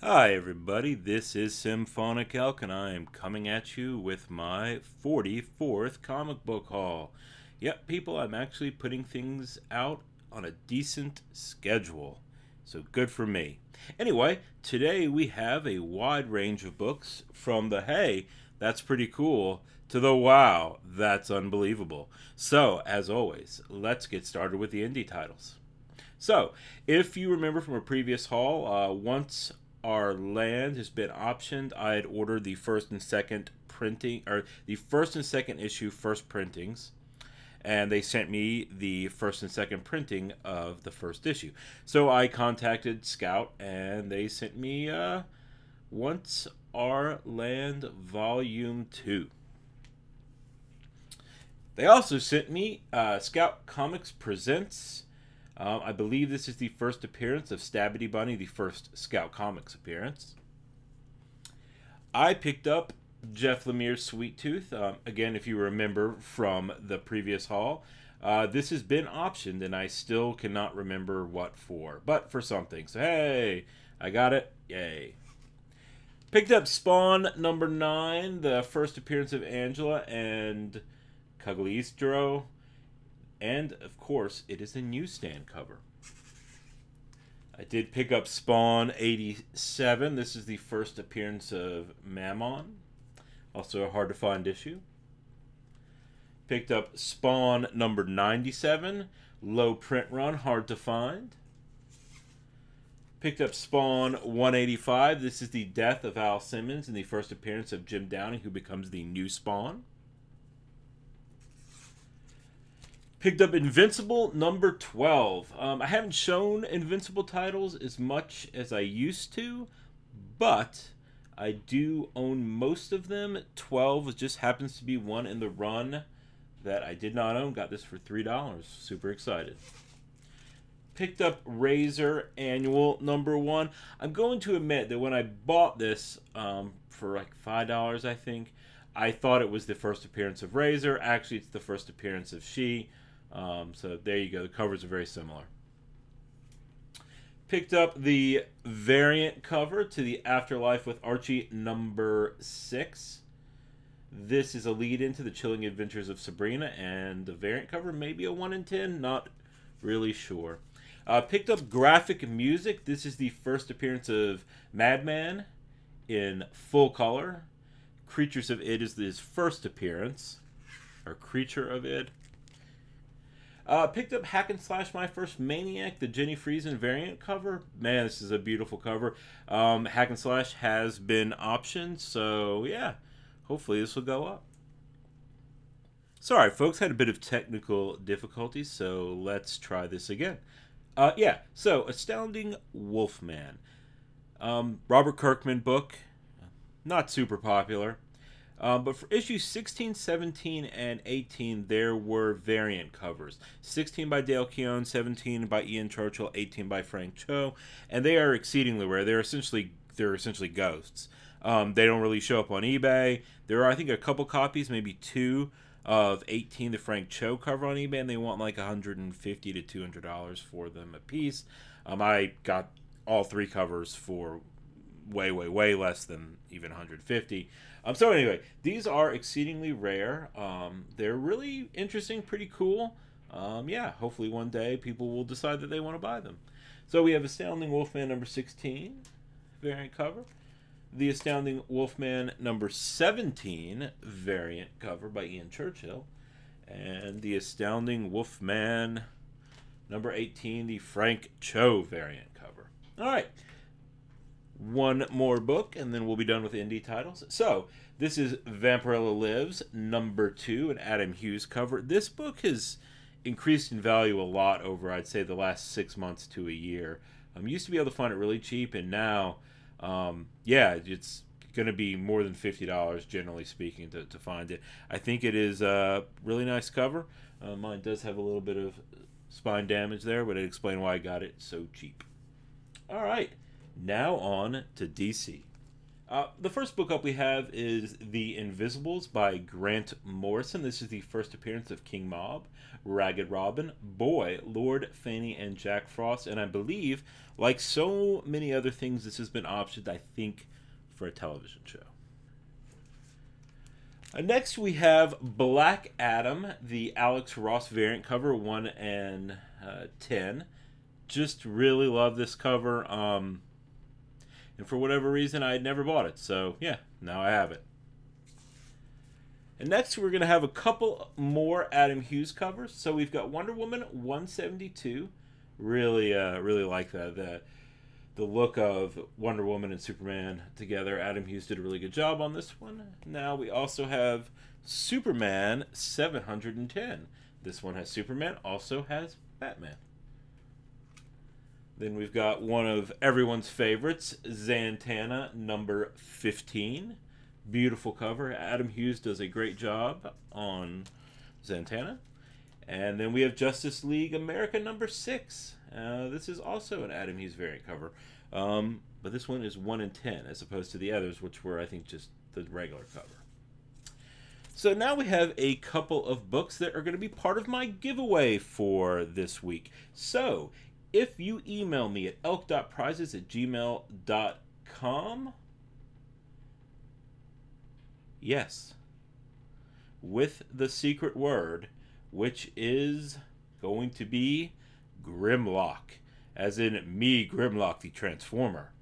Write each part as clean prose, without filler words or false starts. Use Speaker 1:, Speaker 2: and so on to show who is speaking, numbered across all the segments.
Speaker 1: Hi everybody, this is Symphonic Elk and I am coming at you with my 44th comic book haul. Yep, people, I'm actually putting things out on a decent schedule, so good for me. Anyway, today we have a wide range of books from the hey, that's pretty cool, to the wow, that's unbelievable. So, as always, let's get started with the indie titles. So, if you remember from a previous haul, once our land has been optioned, I had ordered the first and second printing, or the first and second issue first printings, and they sent me the first and second printing of the first issue. So I contacted Scout, and they sent me Once Our Land Volume 2. They also sent me Scout Comics Presents. I believe this is the first appearance of Stabbity Bunny, the first Scout Comics appearance. I picked up Jeff Lemire's Sweet Tooth. Again, if you remember from the previous haul, this has been optioned, and I still cannot remember what for, but for something. So, hey, I got it. Yay. Picked up Spawn number 9, the first appearance of Angela and Cagliostro. And, of course, it is a newsstand cover. I did pick up Spawn 87. This is the first appearance of Mammon. Also a hard-to-find issue. Picked up Spawn number 97. Low print run, hard to find. Picked up Spawn 185. This is the death of Al Simmons and the first appearance of Jim Downey, who becomes the new Spawn. Picked up Invincible number 12. I haven't shown Invincible titles as much as I used to, but I do own most of them. 12 just happens to be one in the run that I did not own. Got this for $3. Super excited. Picked up Razor Annual number 1. I'm going to admit that when I bought this for like $5, I think, I thought it was the first appearance of Razor. Actually, it's the first appearance of She. So there you go. The covers are very similar. Picked up the variant cover to the Afterlife with Archie number 6. This is a lead into the Chilling Adventures of Sabrina, and the variant cover may be a 1 in 10. Not really sure. Picked up Graphic Music. This is the first appearance of Madman in full color. Creatures of Id is his first appearance, or Creature of Id. Picked up Hack and Slash My First Maniac, the Jenny Friesen variant cover. Man, this is a beautiful cover. Hack and Slash has been optioned, so yeah, hopefully this will go up. Sorry, folks, had a bit of technical difficulties, so let's try this again. So Astounding Wolfman. Robert Kirkman book, not super popular. But for issues 16, 17, and 18, there were variant covers. 16 by Dale Keown, 17 by Ian Churchill, 18 by Frank Cho, and they are exceedingly rare. They're essentially ghosts. They don't really show up on eBay. There are, I think, a couple copies, maybe 2 of 18, the Frank Cho cover on eBay, and they want like $150 to $200 for them a piece. I got all 3 covers for way less than even $150. So anyway, these are exceedingly rare. They're really interesting, pretty cool. Hopefully one day people will decide that they want to buy them. So we have Astounding Wolfman number 16 variant cover, the Astounding Wolfman number 17 variant cover by Ian Churchill, and the Astounding Wolfman number 18, the Frank Cho variant cover. All right. One more book, and then we'll be done with indie titles. So, this is Vampirella Lives, number 2, an Adam Hughes cover. This book has increased in value a lot over, I'd say, the last 6 months to a year. Used to be able to find it really cheap, and now, it's going to be more than $50, generally speaking, to find it. I think it is a really nice cover. Mine does have a little bit of spine damage there, but I'd explain why I got it so cheap. All right. Now on to DC. The first book up we have is The Invisibles by Grant Morrison. This is the first appearance of King Mob, Ragged Robin, Boy, Lord Fanny, and Jack Frost. And I believe, like so many other things, this has been optioned, I think, for a television show. Next, we have Black Adam, the Alex Ross variant cover, 1 and 10. Just really love this cover. And for whatever reason, I had never bought it. So, yeah, now I have it. And next, we're going to have a couple more Adam Hughes covers. So we've got Wonder Woman 172. Really like that. The look of Wonder Woman and Superman together. Adam Hughes did a really good job on this one. Now we also have Superman 710. This one has Superman, also has Batman. Then we've got one of everyone's favorites, Zatanna number 15. Beautiful cover. Adam Hughes does a great job on Zatanna. And then we have Justice League America number 6. This is also an Adam Hughes variant cover. But this one is 1 and 10 as opposed to the others, which were, I think, just the regular cover. So now we have a couple of books that are going to be part of my giveaway for this week. So if you email me at elk.prizes@gmail.com, yes, with the secret word, which is going to be Grimlock, as in me, Grimlock the Transformer,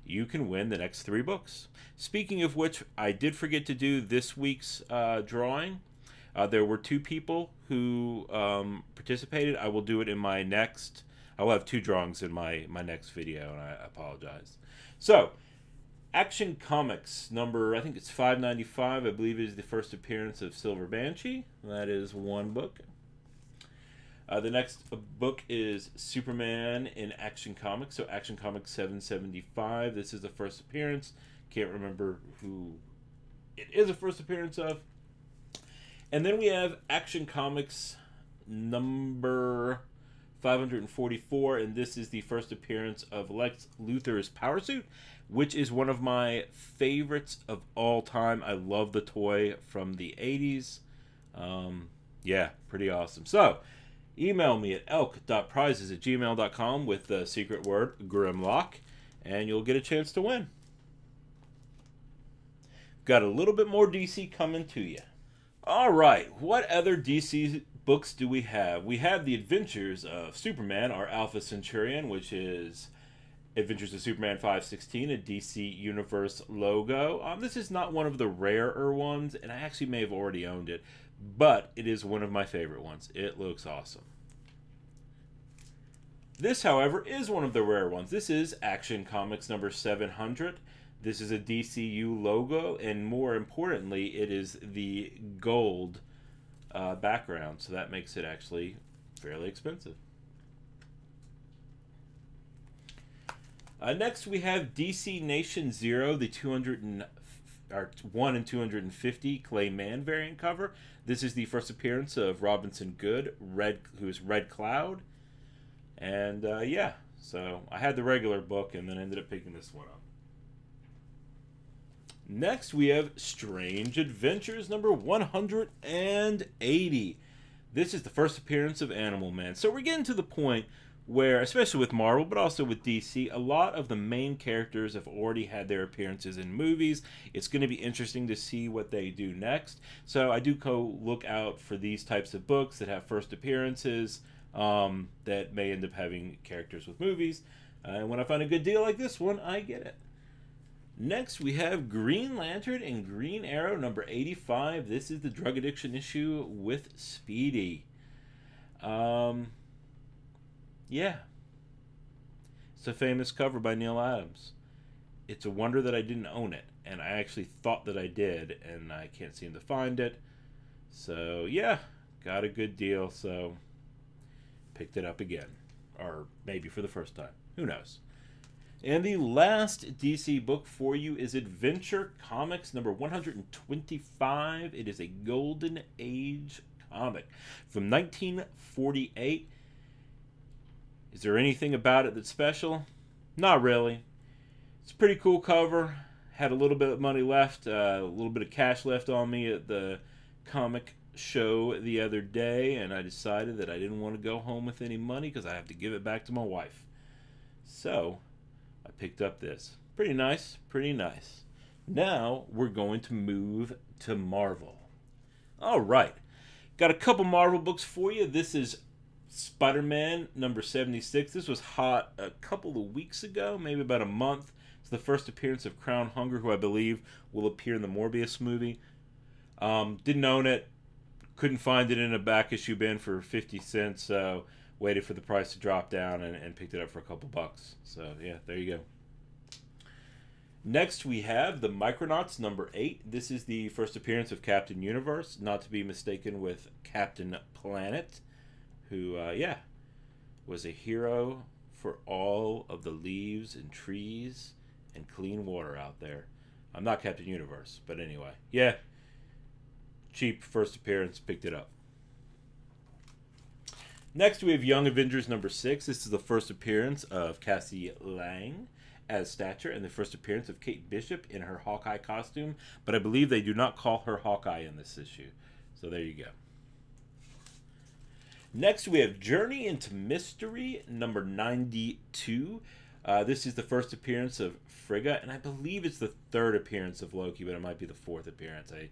Speaker 1: you can win the next 3 books. Speaking of which, I did forget to do this week's drawing. There were 2 people who participated. I will do it in my next... I will have 2 drawings in my next video, and I apologize. So, Action Comics number, I think it's 595, I believe is the first appearance of Silver Banshee. That is 1 book. The next book is Superman in Action Comics, so Action Comics 775. This is the first appearance. Can't remember who it is a first appearance of. And then we have Action Comics number 544, and this is the first appearance of Lex Luthor's Power Suit, which is one of my favorites of all time. I love the toy from the 80s. Yeah, pretty awesome. So, email me at elk.prizes@gmail.com with the secret word Grimlock, and you'll get a chance to win. Got a little bit more DC coming to you. All right, what other DC books do we have? We have The Adventures of Superman, our Alpha Centurion, which is Adventures of Superman 516, a DC Universe logo. This is not one of the rarer ones, and I actually may have already owned it, but it is one of my favorite ones. It looks awesome. This, however, is one of the rare ones. This is Action Comics number 700. This is a DCU logo, and more importantly, it is the gold background, so that makes it actually fairly expensive. Next, we have DC Nation Zero, the 1 in 250 Clay Mann variant cover. This is the first appearance of Robinson Goode, who is Red Cloud. And yeah, so I had the regular book and then ended up picking this one up. Next, we have Strange Adventures number 180. This is the first appearance of Animal Man. So we're getting to the point where, especially with Marvel, but also with DC, a lot of the main characters have already had their appearances in movies. It's going to be interesting to see what they do next. So I do go look out for these types of books that have first appearances that may end up having characters with movies. And when I find a good deal like this one, I get it. Next, we have Green Lantern and Green Arrow number 85. This is the drug addiction issue with Speedy. Yeah. It's a famous cover by Neil Adams. It's a wonder that I didn't own it, and I actually thought that I did, and I can't seem to find it. So, yeah, got a good deal, so picked it up again. Or maybe for the first time. Who knows? And the last DC book for you is Adventure Comics number 125. It is a Golden Age comic from 1948. Is there anything about it that's special? Not really. It's a pretty cool cover. had a little bit of money left, a little bit of cash left on me at the comic show the other day, and I decided that I didn't want to go home with any money because I have to give it back to my wife. So I picked up this. Pretty nice, pretty nice. Now we're going to move to Marvel. All right, got a couple Marvel books for you. This is Spider-Man number 76. This was hot a couple of weeks ago, maybe about a month. It's the first appearance of Crown Hunger, who I believe will appear in the Morbius movie. Didn't own it. Couldn't find it in a back issue bin for 50 cents, so waited for the price to drop down and picked it up for a couple bucks. So, yeah, there you go. Next, we have the Micronauts number 8. This is the first appearance of Captain Universe, not to be mistaken with Captain Planet, who, was a hero for all of the leaves and trees and clean water out there. I'm not Captain Universe, but anyway, yeah. Cheap first appearance, picked it up. Next, we have Young Avengers number 6. This is the first appearance of Cassie Lang as Stature and the first appearance of Kate Bishop in her Hawkeye costume, but I believe they do not call her Hawkeye in this issue. So there you go. Next, we have Journey into Mystery number 92. This is the first appearance of Frigga, and I believe it's the third appearance of Loki, but it might be the fourth appearance. I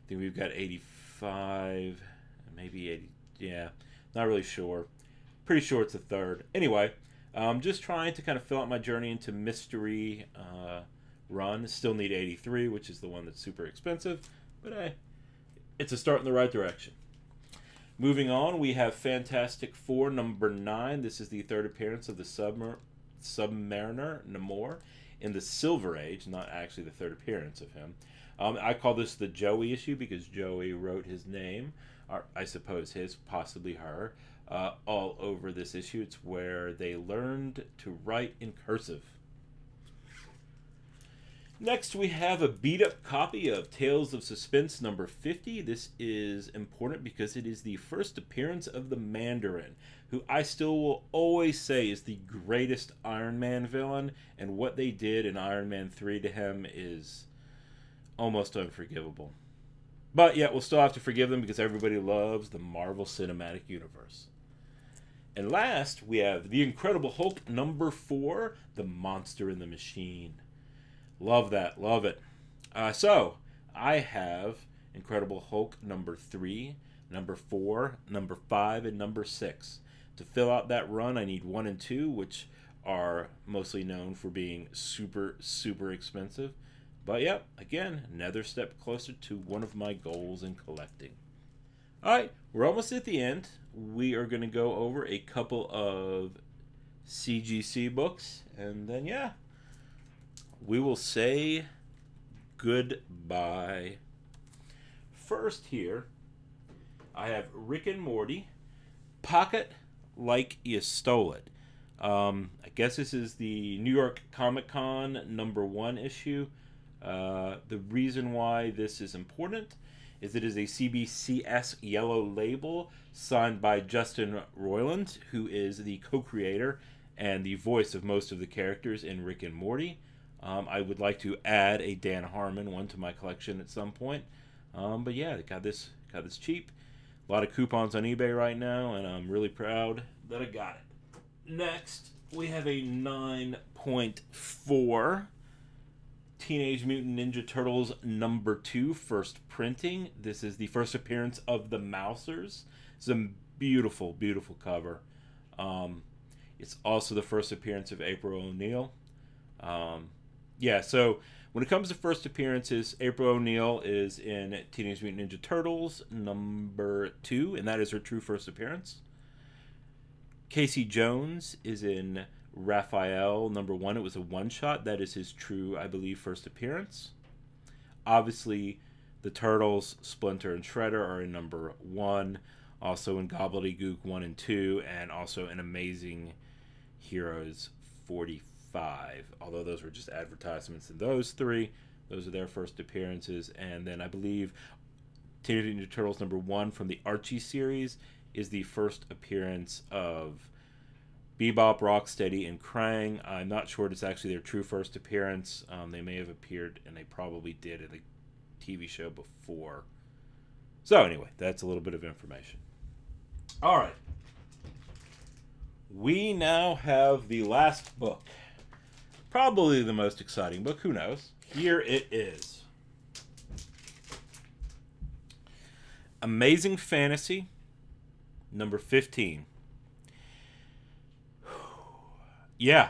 Speaker 1: think we've got 85, maybe 80, yeah, not really sure. Pretty sure it's the third. Anyway, just trying to kind of fill out my Journey into Mystery run. Still need 83, which is the one that's super expensive, but hey, it's a start in the right direction. Moving on, we have Fantastic Four number 9. This is the third appearance of the Submariner Namor in the Silver Age, not actually the third appearance of him. I call this the Joey issue because Joey wrote his name, or I suppose his, possibly her, all over this issue. It's where they learned to write in cursive. Next, we have a beat-up copy of Tales of Suspense number 50. This is important because it is the first appearance of the Mandarin, who I still will always say is the greatest Iron Man villain, and what they did in Iron Man 3 to him is almost unforgivable. But yet, we'll still have to forgive them because everybody loves the Marvel Cinematic Universe. And last, we have The Incredible Hulk number 4, The Monster in the Machine. Love that. Love it. So, I have Incredible Hulk number 3, number 4, number 5, and number 6. To fill out that run, I need 1 and 2, which are mostly known for being super, super expensive. But yeah, again, another step closer to one of my goals in collecting. Alright, we're almost at the end. We are going to go over a couple of CGC books, and then yeah, we will say goodbye. First here, I have Rick and Morty, Pocket Like You Stole It. I guess this is the New York Comic Con number 1 issue. The reason why this is important is it is a CBCS yellow label signed by Justin Roiland, who is the co-creator and the voice of most of the characters in Rick and Morty. I would like to add a Dan Harmon one to my collection at some point. But yeah, got this cheap. A lot of coupons on eBay right now, and I'm really proud that I got it. Next, we have a 9.4 Teenage Mutant Ninja Turtles number 2 first printing. This is the first appearance of the Mousers. It's a beautiful, beautiful cover. It's also the first appearance of April O'Neil. Yeah, so when it comes to first appearances, April O'Neil is in Teenage Mutant Ninja Turtles number 2, and that is her true first appearance. Casey Jones is in Raphael number 1. It was a one-shot. That is his true, I believe, first appearance. Obviously, the Turtles, Splinter and Shredder are in number 1. Also in Gobbledygook 1 and 2, and also in Amazing Heroes 45. Although those were just advertisements in those 3. Those are their first appearances. And then I believe Teenage Mutant Ninja Turtles number 1 from the Archie series is the first appearance of Bebop, Rocksteady, and Krang. I'm not sure it's actually their true first appearance. They may have appeared, and they probably did in a TV show before. So anyway, that's a little bit of information. All right. We now have the last book. Probably the most exciting book. Who knows? Here it is. Amazing Fantasy, number 15. Yeah,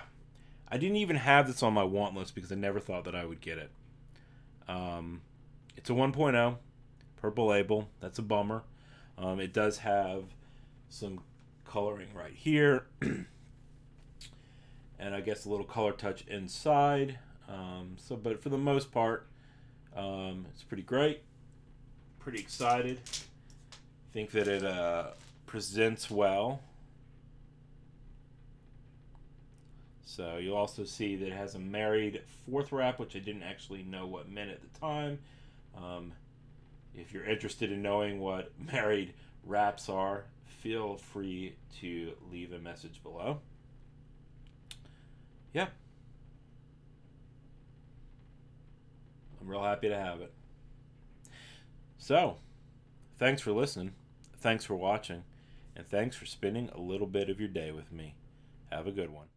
Speaker 1: I didn't even have this on my want list because I never thought that I would get it. It's a 1.0, purple label. That's a bummer. It does have some coloring right here, and I guess a little color touch inside. But for the most part, it's pretty great. Pretty excited. Think that it presents well. So you'll also see that it has a married fourth wrap, which I didn't actually know what meant at the time. If you're interested in knowing what married wraps are, feel free to leave a message below. Yeah. I'm real happy to have it. So, thanks for listening, thanks for watching, and thanks for spending a little bit of your day with me. Have a good one.